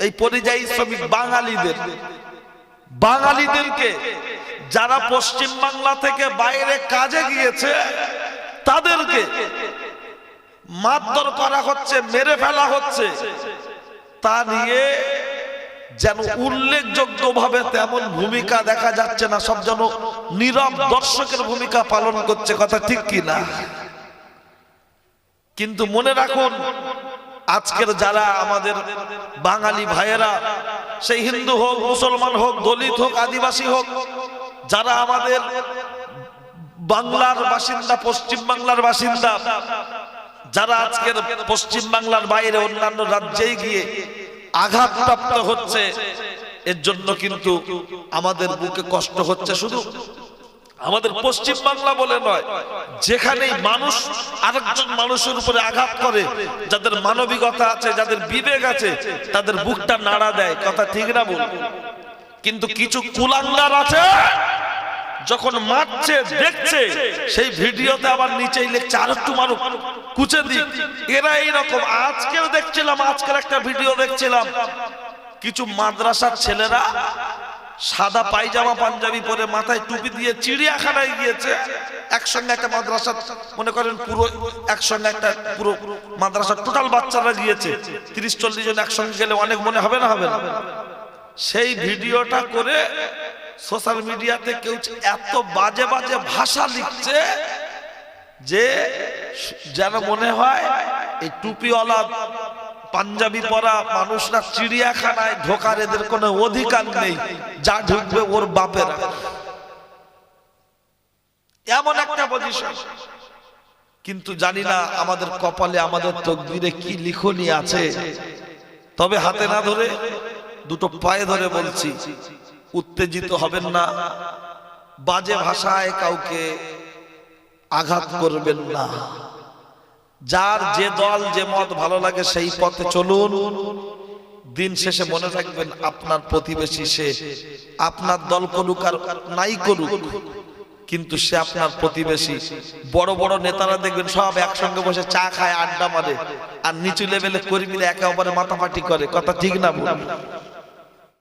এই পরিযায়ী শ্রমিক বাঙালিদেরকে যারা পশ্চিম বাংলা থেকে বাইরে কাজে গিয়েছে তাদেরকে মারধর করা হচ্ছে, মেরে ফেলা হচ্ছে, তা নিয়ে যেন উল্লেখযোগ্যভাবে তেমন ভূমিকা দেখা যাচ্ছে না। সব যেন নীরব দর্শকের ভূমিকা পালন করছে, কথা ঠিক কিনা? কিন্তু মনে রাখুন, আজকের যারা আমাদের বাঙালি ভাইয়েরা, সেই হিন্দু হোক, মুসলমান হোক, দলিত হোক, আদিবাসী হোক, যারা আমাদের বাংলার বাসিন্দা, পশ্চিম বাংলার বাসিন্দা, যারা আজকের পশ্চিম বাংলার বাইরে অন্যান্য রাজ্যে গিয়ে আঘাতপ্রাপ্ত হচ্ছে, এর জন্য কিন্তু আমাদের বুকে কষ্ট হচ্ছে। শুধু আমাদের পশ্চিম বাংলা বলে নয়, যেখানেই মানুষ আরেকজন মানুষের উপরে আঘাত করে, যাদের মানবিকতা আছে, যাদের বিবেক আছে, তাদের বুকটা নাড়া দেয়, কথা ঠিক না বল? কিন্তু কিছু কুলাঙ্গার আছে, যখন মারছে দেখছে, সেই ভিডিওতে আবার নিচেই লিখছে আর একটু মারুক, কুচে দিক। এরা এইরকম। আজকের একটা ভিডিও দেখছিলাম, কিছু মাদ্রাসার ছেলেরা সাদা পায়জামা পাঞ্জাবি পরে মাথায় টুপি দিয়ে চিড়িয়াখানায় গিয়েছে। একসঙ্গে একটা মাদ্রাসা, মনে করেন পুরো একসঙ্গে একটা পুরো মাদ্রাসার টোটাল বাচ্চারা গিয়েছে, 30-40 জন একসঙ্গে গেলে অনেক মনে হবে না? হবে না? সেই ভিডিওটা করে সোশ্যাল মিডিয়াতে কেউ এত বাজে বাজে ভাষা লিখছে যে যেন মনে হয় এই টুপিওয়ালা পাঞ্জাবি পরা মানুষরা চিড়িয়াখানায় ঢোকার এদের কোনো অধিকার নেই, যা ঢুকবে ওর বাপেরা। এমন একটা পজিশন। কিন্তু জানি না আমাদের কপালে, আমাদের তকদিরে কি লিখনি আছে। তবে হাতে না ধরে, দুটো পায়ে ধরে বলছি, উত্তেজিত হবেন না, বাজে ভাষায় কাউকে আঘাত করবেন না। যার যে দল যে মত ভালো লাগে সেই পথে চলুন। দিন শেষে মনে রাখবেন, আপনার প্রতিবেশী সে আপনার দল করুক আর নাই করুক, কিন্তু সে আপনার প্রতিবেশী। বড় বড় নেতারা দেখবেন সব একসঙ্গে বসে চা খায়, আড্ডা মারে, আর নিচু লেভেলে কর্মীরা একে অপরে মাথাপাটি করে, কথা ঠিক না বলুন?